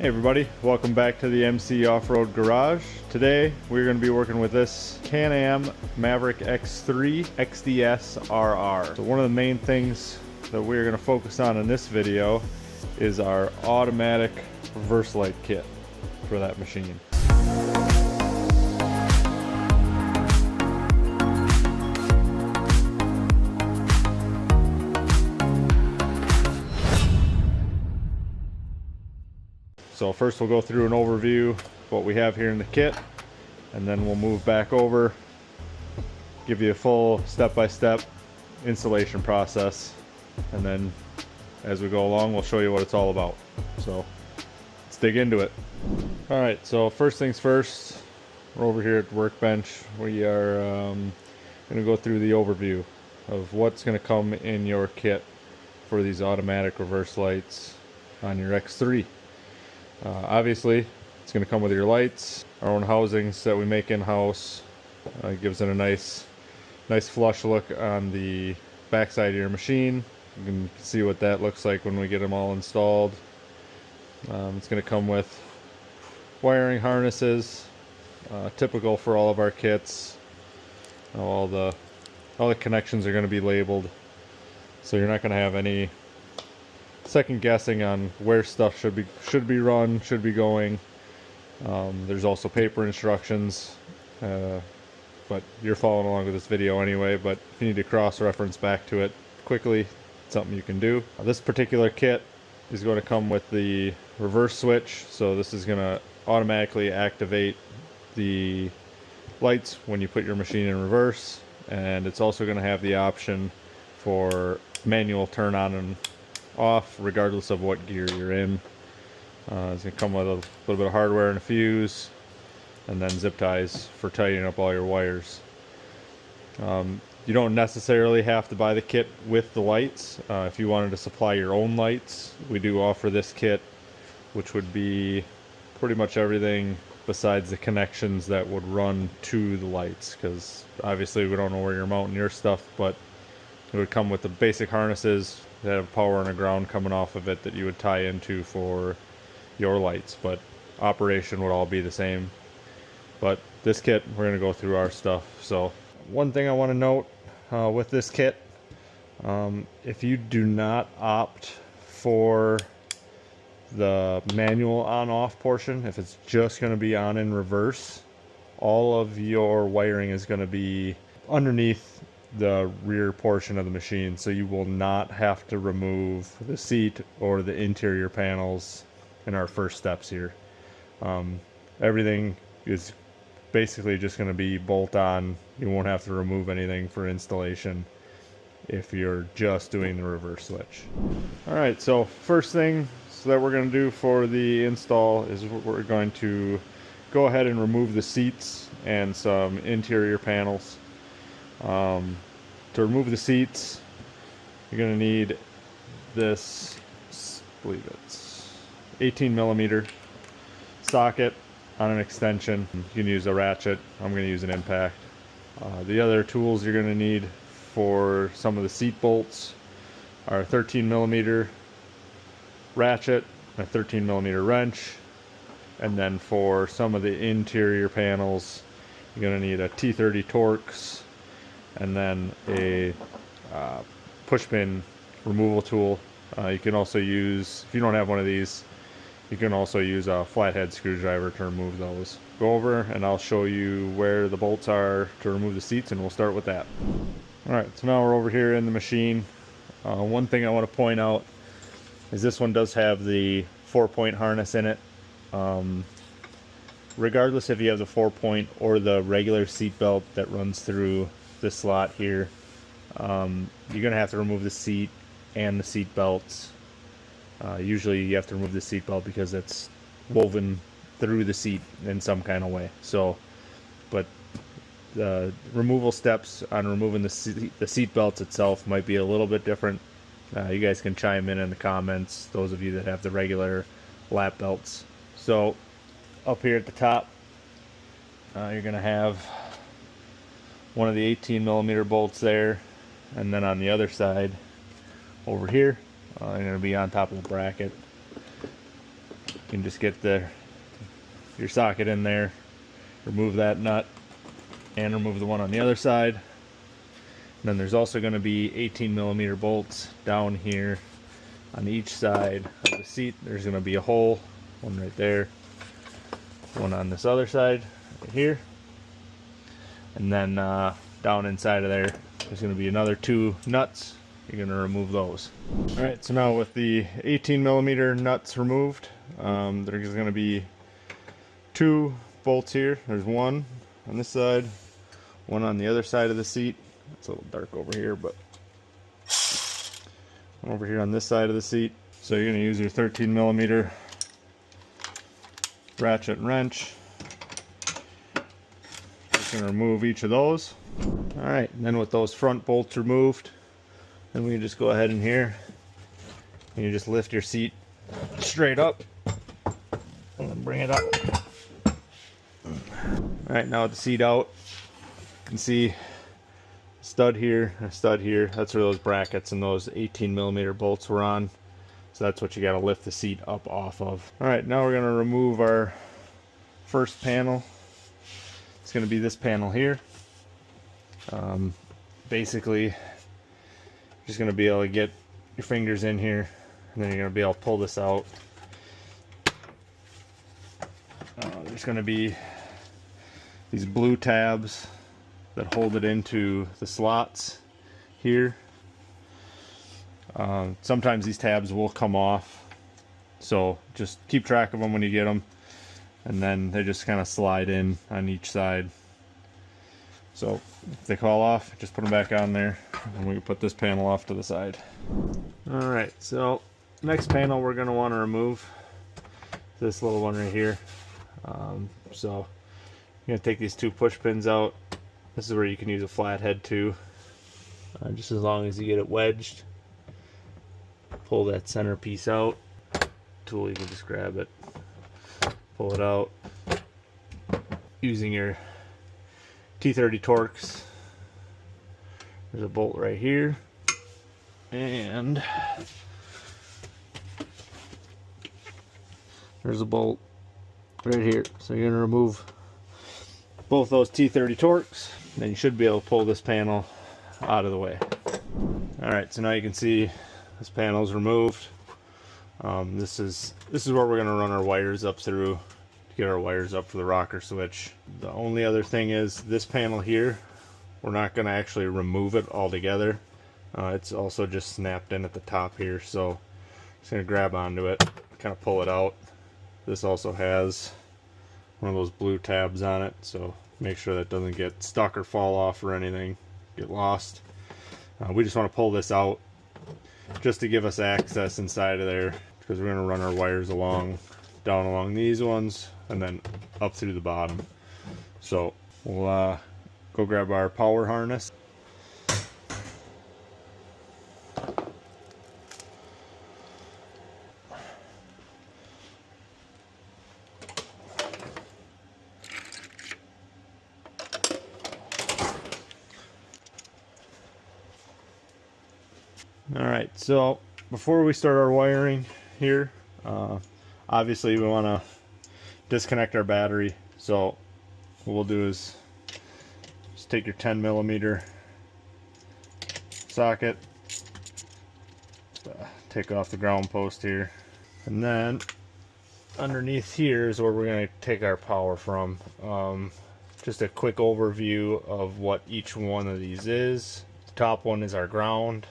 Hey everybody, welcome back to the MCE Offroad Garage. Today we're going to be working with this Can-Am Maverick X3 XDS RR. So one of the main things that we're going to focus on in this video is our automatic reverse light kit for that machine. So first we'll go through an overview of what we have here in the kit, and then we'll move back over, give you a full step-by-step installation process, and then as we go along we'll show you what it's all about. So let's dig into it. Alright, so first things first, we're over here at the workbench. We are going to go through the overview of what's going to come in your kit for these automatic reverse lights on your X3. Obviously, it's going to come with your lights, our own housings that we make in-house. It gives it a nice flush look on the backside of your machine. You can see what that looks like when we get them all installed. It's going to come with wiring harnesses, typical for all of our kits. All the connections are going to be labeled, so you're not going to have any second guessing on where stuff should be run, should be going. There's also paper instructions, but you're following along with this video anyway. But if you need to cross-reference back to it quickly, it's something you can do. This particular kit is going to come with the reverse switch, so this is going to automatically activate the lights when you put your machine in reverse, and it's also going to have the option for manual turn on and off regardless of what gear you're in. It's going to come with a little bit of hardware and a fuse, and then zip ties for tightening up all your wires. You don't necessarily have to buy the kit with the lights. If you wanted to supply your own lights, we do offer this kit, which would be pretty much everything besides the connections that would run to the lights, because obviously we don't know where you're mounting your stuff, but it would come with the basic harnesses that have power and a ground coming off of it that you would tie into for your lights, but operation would all be the same. But this kit, we're going to go through our stuff. So one thing I want to note with this kit, if you do not opt for the manual on-off portion, if it's just going to be on in reverse, all of your wiring is going to be underneath the rear portion of the machine, so you will not have to remove the seat or the interior panels in our first steps here. Everything is basically just going to be bolt on. You won't have to remove anything for installation if you're just doing the reverse switch. Alright, so first thing that we're going to do for the install is we're going to go ahead and remove the seats and some interior panels. To remove the seats, you're going to need this, I believe it's 18mm socket on an extension. You can use a ratchet. I'm going to use an impact. The other tools you're going to need for some of the seat bolts are a 13mm ratchet, a 13mm wrench, and then for some of the interior panels, you're going to need a T30 Torx, and then a push pin removal tool. You can also use, if you don't have one of these, you can also use a flathead screwdriver to remove those. Go over and I'll show you where the bolts are to remove the seats, and we'll start with that. Alright, so now we're over here in the machine. One thing I want to point out is this one does have the 4-point harness in it. Regardless if you have the 4-point or the regular seat belt that runs through this slot here, you're gonna have to remove the seat and the seat belts. Usually you have to remove the seat belt because it's woven through the seat in some kind of way. So, but the removal steps on removing the seat belts itself might be a little bit different. You guys can chime in the comments, those of you that have the regular lap belts. So up here at the top, you're gonna have one of the 18mm bolts there, and then on the other side over here, they're going to be on top of the bracket. You can just get your socket in there, remove that nut, and remove the one on the other side. And then there's also going to be 18mm bolts down here on each side of the seat. There's going to be a hole, one right there, one on this other side right here, and then down inside of there's going to be another 2 nuts. You're going to remove those. Alright, so now with the 18mm nuts removed, there's going to be 2 bolts here. There's one on this side, one on the other side of the seat. It's a little dark over here, but one over here on this side of the seat. So you're going to use your 13mm ratchet and wrench. Just going to remove each of those. Alright, and then with those front bolts removed, then we can just go ahead in here and you just lift your seat straight up and then bring it up. Alright, now with the seat out, you can see a stud here, that's where those brackets and those 18mm bolts were on. So that's what you got to lift the seat up off of. Alright, now we're going to remove our first panel. It's going to be this panel here. Basically, you're just going to be able to get your fingers in here, and then you're going to be able to pull this out. There's going to be these blue tabs that hold it into the slots here. Sometimes these tabs will come off, so just keep track of them when you get them, and then they just kind of slide in on each side. So if they fall off, just put them back on there, and we can put this panel off to the side. Alright, so next panel we're going to want to remove this little one right here. So you're going to take these 2 push pins out. This is where you can use a flathead too, just as long as you get it wedged. Pull that center piece out. Tool, you can just grab it, pull it out using your T30 Torx. There's a bolt right here, and there's a bolt right here. So you're going to remove both those T30 Torx, then you should be able to pull this panel out of the way. Alright, so now you can see this panel is removed. This is where we're going to run our wires up through to get our wires up for the rocker switch. The only other thing is this panel here, we're not going to actually remove it altogether. It's also just snapped in at the top here, so just going to grab onto it, kind of pull it out. This also has one of those blue tabs on it, so make sure that doesn't get stuck or fall off or anything, get lost. We just want to pull this out just to give us access inside of there, because we're going to run our wires down along these ones and then up through the bottom. So we'll go grab our power harness. Alright, so before we start our wiring here, obviously we want to disconnect our battery. So what we'll do is just take your 10mm socket, take off the ground post here, and then underneath here is where we're going to take our power from. Just a quick overview of what each one of these is. The top one is our ground.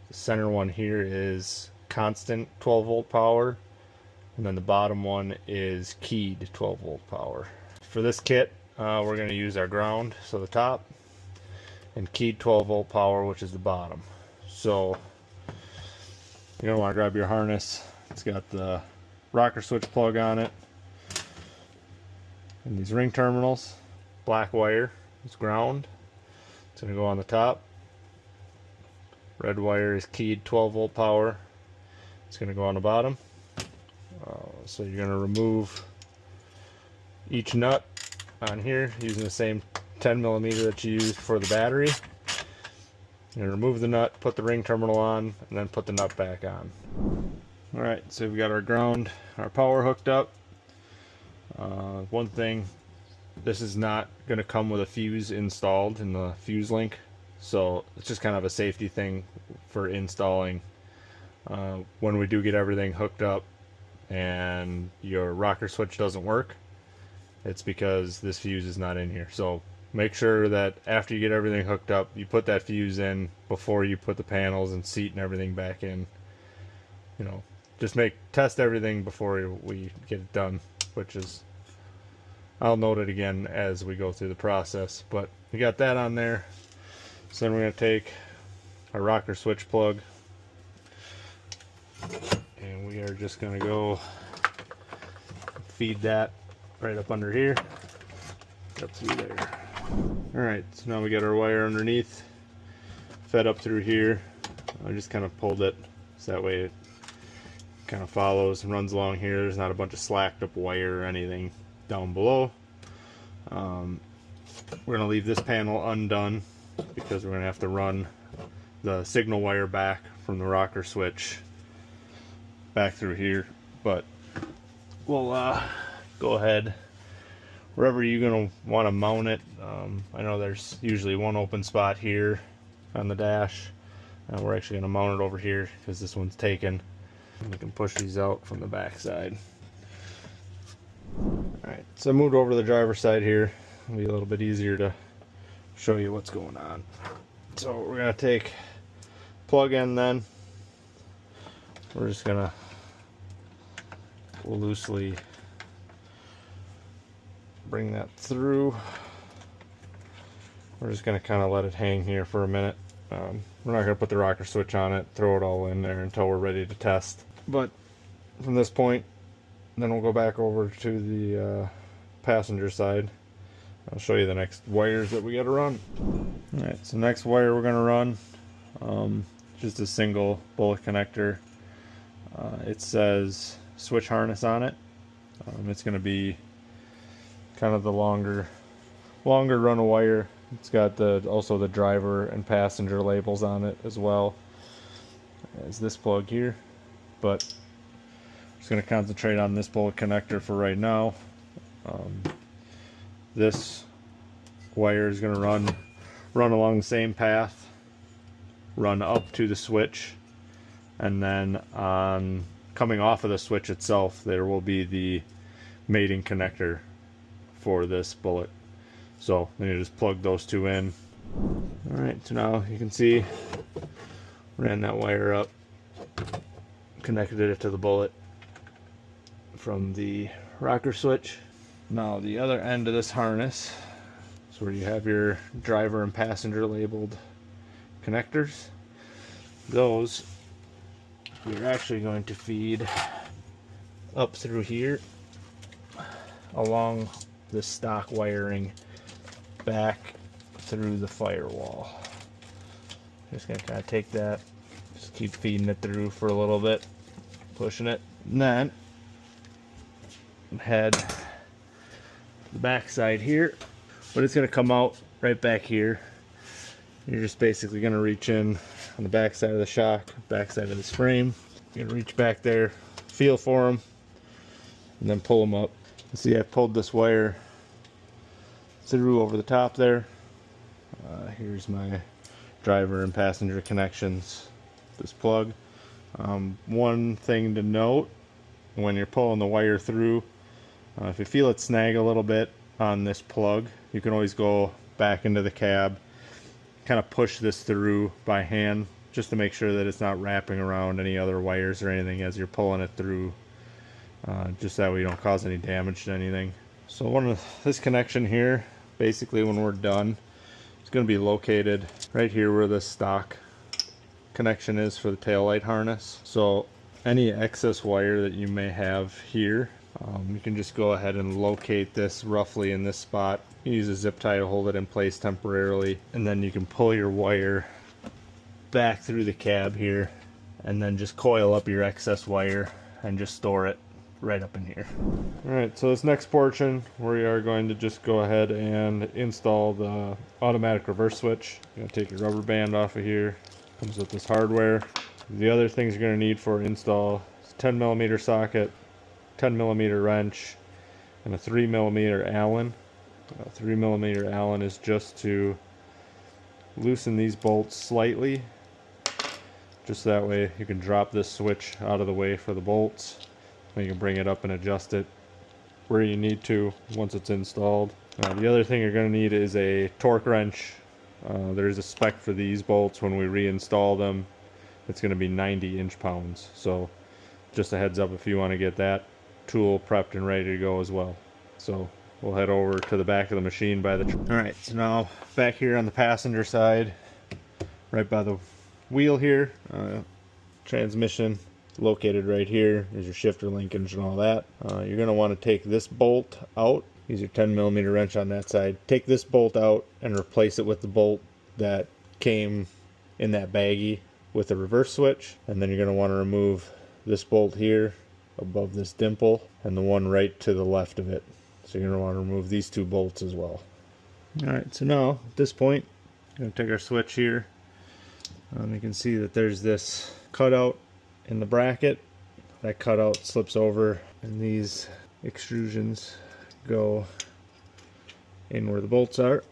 The center one here is constant 12 volt power, and then the bottom one is keyed 12 volt power. For this kit, we're going to use our ground, so the top, and keyed 12 volt power, which is the bottom. So you're going to want to grab your harness. It's got the rocker switch plug on it, and these ring terminals. Black wire is ground. It's going to go on the top. Red wire is keyed 12 volt power. It's going to go on the bottom. So you're going to remove each nut on here using the same 10mm that you used for the battery. You're going to remove the nut, put the ring terminal on, and then put the nut back on. Alright, so we've got our ground, our power hooked up. One thing, this is not going to come with a fuse installed in the fuse link, so it's just kind of a safety thing for installing. When we do get everything hooked up and your rocker switch doesn't work, it's because this fuse is not in here. So make sure that after you get everything hooked up, you put that fuse in before you put the panels and seat and everything back in. You know, just test everything before we get it done, which is, I'll note it again as we go through the process. But we got that on there. So then we're going to take our rocker switch plug, and we are just going to go feed that right up under here, up through there. Alright, so now we got our wire underneath, fed up through here. I just kind of pulled it so that way it kind of follows and runs along here. There's not a bunch of slacked up wire or anything down below. We're going to leave this panel undone because we're going to have to run the signal wire back from the rocker switch back through here. But we'll go ahead wherever you're going to want to mount it. I know there's usually one open spot here on the dash. We're actually going to mount it over here because this one's taken. We can push these out from the back side. Alright, so I moved over to the driver's side here. It'll be a little bit easier to show you what's going on. So we're going to take plug in then. We're just going to loosely bring that through. We're just going to kind of let it hang here for a minute. We're not going to put the rocker switch on it, throw it all in there until we're ready to test. But from this point, then we'll go back over to the passenger side. I'll show you the next wires that we got to run. Alright, so next wire we're going to run, just a single bullet connector. It says switch harness on it. It's going to be kind of the longer run of wire. It's got also the driver and passenger labels on it as well as this plug here. But I'm just going to concentrate on this bullet connector for right now. This wire is going to run along the same path, run up to the switch, and then coming off of the switch itself there will be the mating connector for this bullet. So then you just plug those two in. Alright, so now you can see ran that wire up, connected it to the bullet from the rocker switch. Now the other end of this harness is where you have your driver and passenger labeled connectors. Those we're actually going to feed up through here along the stock wiring back through the firewall. Just gonna kind of take that, just keep feeding it through for a little bit, pushing it, and then head the back side here, but it's going to come out right back here. You're just basically going to reach in on the back side of the shock, back side of this frame. You're going to reach back there, feel for them, and then pull them up. You see I pulled this wire through over the top there. Here's my driver and passenger connections, this plug. One thing to note when you're pulling the wire through, if you feel it snag a little bit on this plug, you can always go back into the cab, kind of push this through by hand just to make sure that it's not wrapping around any other wires or anything as you're pulling it through, just that way you don't cause any damage to anything. So this connection here, basically when we're done, it's going to be located right here where the stock connection is for the taillight harness. So any excess wire that you may have here, you can just go ahead and locate this roughly in this spot. You use a zip tie to hold it in place temporarily, and then you can pull your wire back through the cab here and then just coil up your excess wire and just store it right up in here. Alright, so this next portion we are going to just go ahead and install the automatic reverse switch. You're going to take your rubber band off of here. Comes with this hardware. The other things you're going to need for install is 10 millimeter socket, 10 millimeter wrench, and a 3 millimeter Allen. 3 millimeter Allen is just to loosen these bolts slightly, just that way you can drop this switch out of the way for the bolts, and you can bring it up and adjust it where you need to once it's installed. The other thing you're going to need is a torque wrench. There's a spec for these bolts. When we reinstall them, it's going to be 90 inch-pounds. So just a heads up if you want to get that tool prepped and ready to go as well. So we'll head over to the back of the machine by the Alright, so now back here on the passenger side, right by the wheel here, transmission located right here. There's your shifter linkage and all that. You're going to want to take this bolt out. Use your 10 millimeter wrench on that side. Take this bolt out and replace it with the bolt that came in that baggie with the reverse switch. And then you're going to want to remove this bolt here above this dimple and the one right to the left of it. So you're going to want to remove these two bolts as well. Alright, so now at this point, we're going to take our switch here. You can see that there's this cutout in the bracket. That cutout slips over and these extrusions go in where the bolts are.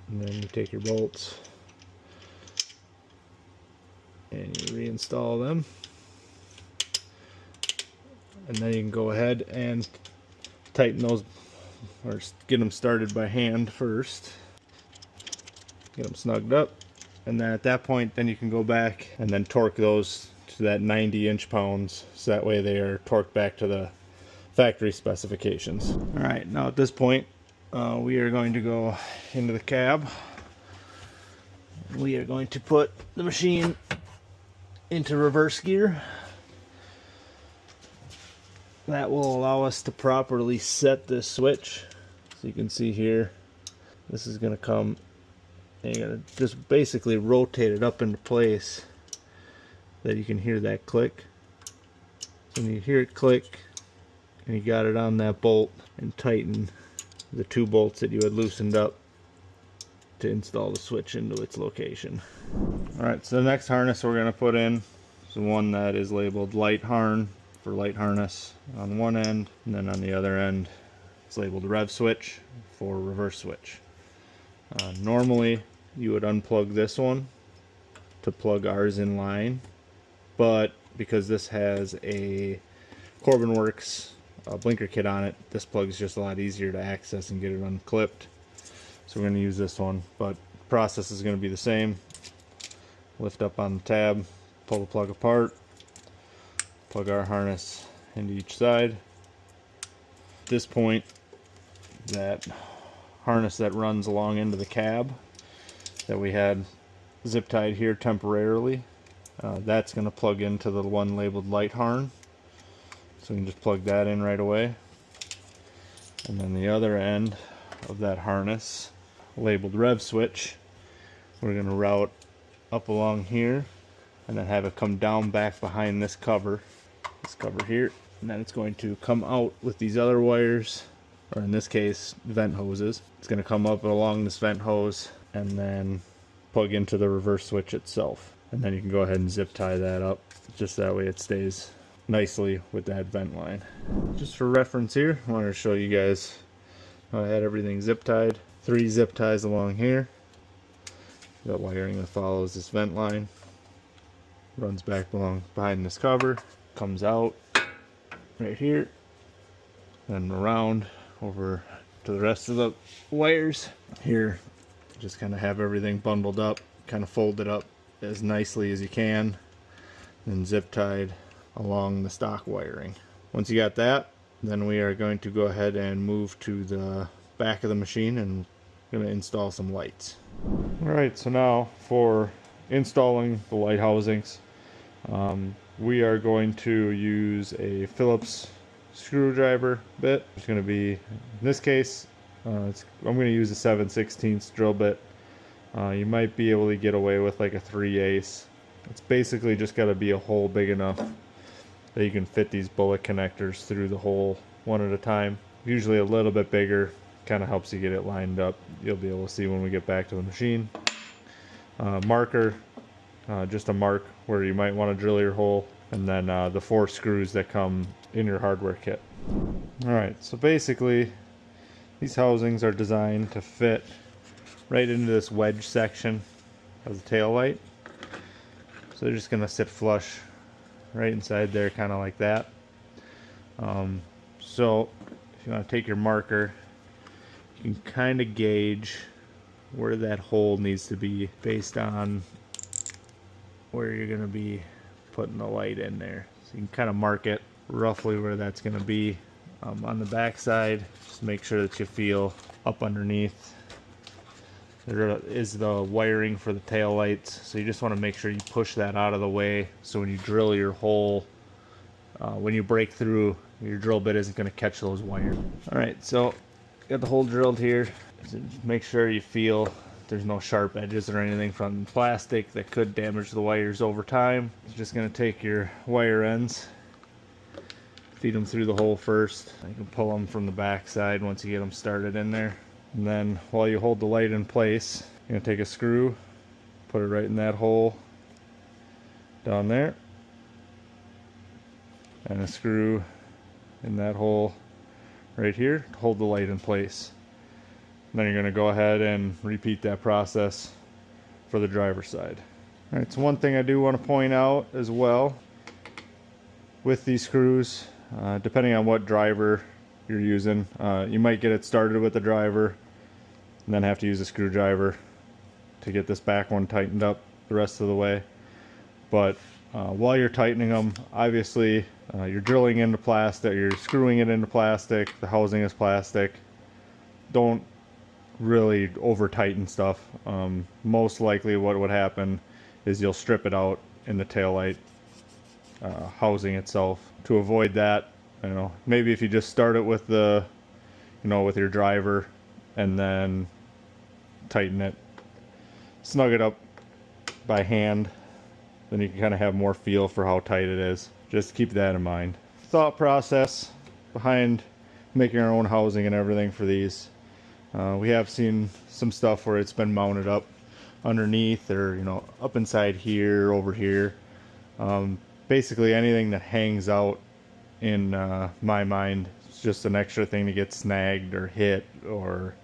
And then you take your bolts and you reinstall them. And then you can go ahead and tighten those, or get them started by hand first. Get them snugged up. And then at that point, then you can go back and then torque those to that 90 inch-pounds, so that way they are torqued back to the factory specifications. Alright, now at this point, we are going to go into the cab. We are going to put the machine into reverse gear. That will allow us to properly set this switch. So you can see here, this is going to come, and you're going to just basically rotate it up into place that you can hear that click. So when you hear it click and you got it on that bolt, and tighten the two bolts that you had loosened up to install the switch into its location. Alright, so the next harness we're going to put in is the one that is labeled light harn for light harness on one end, and then on the other end it's labeled rev switch for reverse switch. Normally you would unplug this one to plug ours in line, but because this has a Corbin Works blinker kit on it, this plug is just a lot easier to access and get it unclipped. So we're going to use this one, but the process is going to be the same. Lift up on the tab, pull the plug apart, plug our harness into each side. At this point, that harness that runs along into the cab that we had zip tied here temporarily, that's going to plug into the one labeled light harn. So we can just plug that in right away. And then the other end of that harness, labeled rev switch, we're going to route up along here and then have it come down back behind this cover here, and then it's going to come out with these other wires, or in this case vent hoses. It's going to come up along this vent hose and then plug into the reverse switch itself, and then you can go ahead and zip tie that up just that way it stays nicely with that vent line. Just for reference here, I wanted to show you guys how I had everything zip tied. 3 zip ties along here. Got wiring that follows this vent line, runs back along behind this cover, comes out right here and around over to the rest of the wires here. Just kind of have everything bundled up, kind of folded up as nicely as you can, and zip tied along the stock wiring. Once you got that, then we are going to go ahead and move to the back of the machine and going to install some lights. Alright, so now for installing the light housings, we are going to use a Phillips screwdriver bit. It's going to be, in this case, I'm going to use a 7/16 drill bit. You might be able to get away with like a 3/8. It's basically just got to be a hole big enough that you can fit these bullet connectors through the hole one at a time. Usually a little bit bigger kind of helps you get it lined up. You'll be able to see when we get back to the machine. Marker, just a mark where you might want to drill your hole. and then the 4 screws that come in your hardware kit. Alright, so basically these housings are designed to fit right into this wedge section of the tail light. So they're just going to sit flush right inside there, kind of like that. So if you want to take your marker, you can kind of gauge where that hole needs to be based on where you're going to be putting the light in there. So you can kind of mark it roughly where that's going to be. On the back side, just make sure that you feel up underneath. There is the wiring for the tail lights, so you just want to make sure you push that out of the way, so when you drill your hole, when you break through, your drill bit isn't going to catch those wires. Alright, so got the hole drilled here. So make sure you feel there's no sharp edges or anything from plastic that could damage the wires over time. You're just going to take your wire ends, feed them through the hole first. You can pull them from the back side once you get them started in there. And then while you hold the light in place, you're going to take a screw, put it right in that hole down there, and a screw in that hole right here to hold the light in place. And then you're going to go ahead and repeat that process for the driver's side. Alright, so one thing I do want to point out as well with these screws, depending on what driver you're using, you might get it started with the driver and then have to use a screwdriver to get this back one tightened up the rest of the way. But while you're tightening them, obviously you're drilling into plastic, you're screwing it into plastic, the housing is plastic. Don't really over tighten stuff. Most likely what would happen is you'll strip it out in the taillight housing itself. To avoid that, maybe if you just start it with the, with your driver and then tighten it, snug it up by hand, then you can kind of have more feel for how tight it is. Just keep that in mind. Thought process behind making our own housing and everything for these. We have seen some stuff where it's been mounted up underneath or up inside here, over here. Basically anything that hangs out in my mind is just an extra thing to get snagged or hit or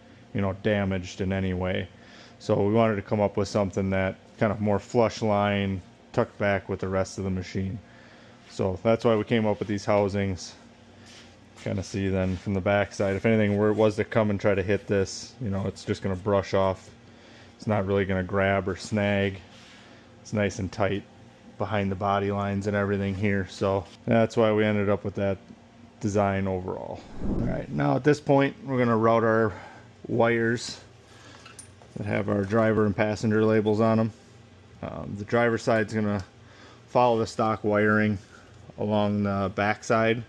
damaged in any way. So we wanted to come up with something that kind of more flush line, tucked back with the rest of the machine. So that's why we came up with these housings. Kind of see then from the back side, if anything were it was to come and try to hit this, it's just going to brush off. It's not really going to grab or snag. It's nice and tight behind the body lines and everything here. So that's why we ended up with that design overall. Alright, now at this point we're going to route our wires that have our driver and passenger labels on them. The driver side is going to follow the stock wiring along the back side,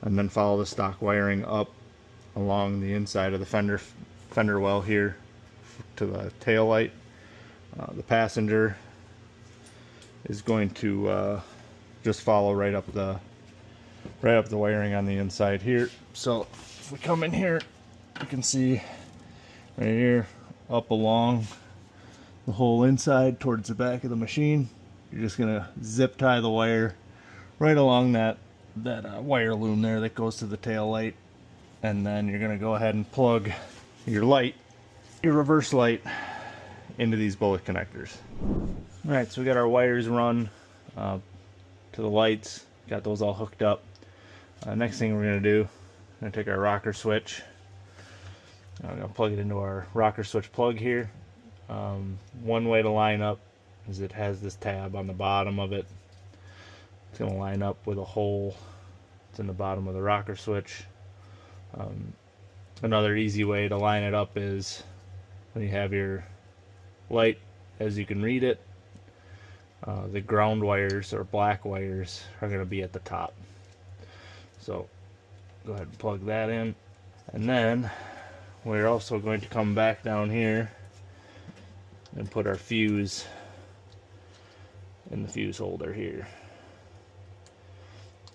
and then follow the stock wiring up along the inside of the fender well here to the tail light. The passenger is going to just follow right up the wiring on the inside here. So if we come in here, you can see right here up along the whole inside towards the back of the machine. You're just gonna zip tie the wire right along that wire loom there that goes to the tail light, and then you're gonna go ahead and plug your reverse light into these bullet connectors. Alright, so we got our wires run to the lights, got those all hooked up. Next thing we're gonna do, we're gonna take our rocker switch. I'm gonna plug it into our rocker switch plug here. One way to line up is it has this tab on the bottom of it. It's going to line up with a hole that's in the bottom of the rocker switch. Another easy way to line it up is when you have your light as you can read it, the ground wires or black wires are going to be at the top. So go ahead and plug that in, and then we're also going to come back down here and put our fuse in the fuse holder here.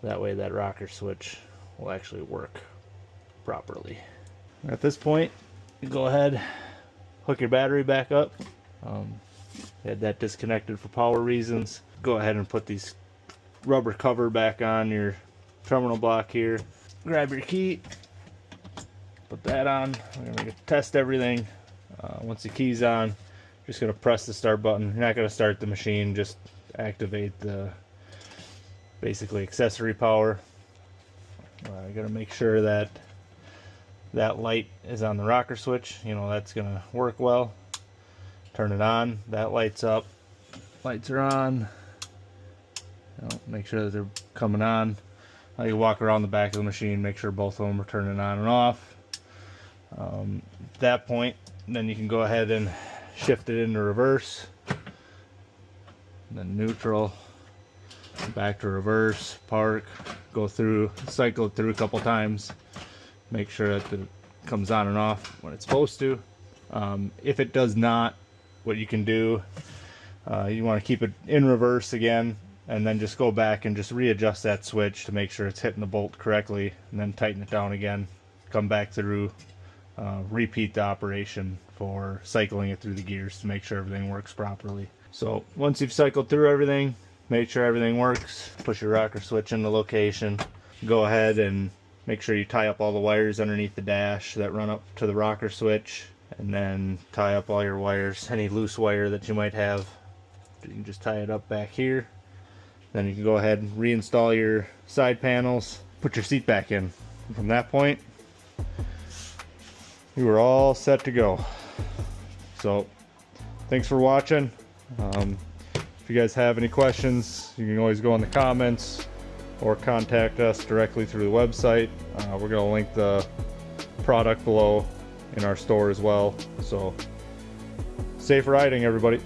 That way that rocker switch will actually work properly. At this point, you go ahead, hook your battery back up. Had that disconnected for power reasons. Go ahead and put these rubber cover back on your terminal block here. Grab your key, put that on. We're going to test everything. Once the key's on, just going to press the start button. You're not going to start the machine, just activate the basically accessory power. You got to make sure that that light is on the rocker switch. You know, that's going to work well. Turn it on. That lights up. Lights are on. You know, make sure that they're coming on. You walk around the back of the machine, make sure both of them are turning on and off. At that point, then you can go ahead and shift it into reverse. Then neutral, back to reverse, park, go through, cycle it through a couple times. Make sure that it comes on and off when it's supposed to. If it does not, what you can do, you want to keep it in reverse again, and then just go back and just readjust that switch to make sure it's hitting the bolt correctly, and then tighten it down again. Come back through, repeat the operation for cycling it through the gears to make sure everything works properly. So once you've cycled through everything, make sure everything works, push your rocker switch into location, go ahead and make sure you tie up all the wires underneath the dash that run up to the rocker switch, and then tie up all your wires, any loose wire that you might have. You can just tie it up back here. Then you can go ahead and reinstall your side panels, put your seat back in. And from that point, you are all set to go. So thanks for watching. If you guys have any questions, you can always go in the comments or contact us directly through the website. We're going to link the product below in our store as well. So safe riding, everybody.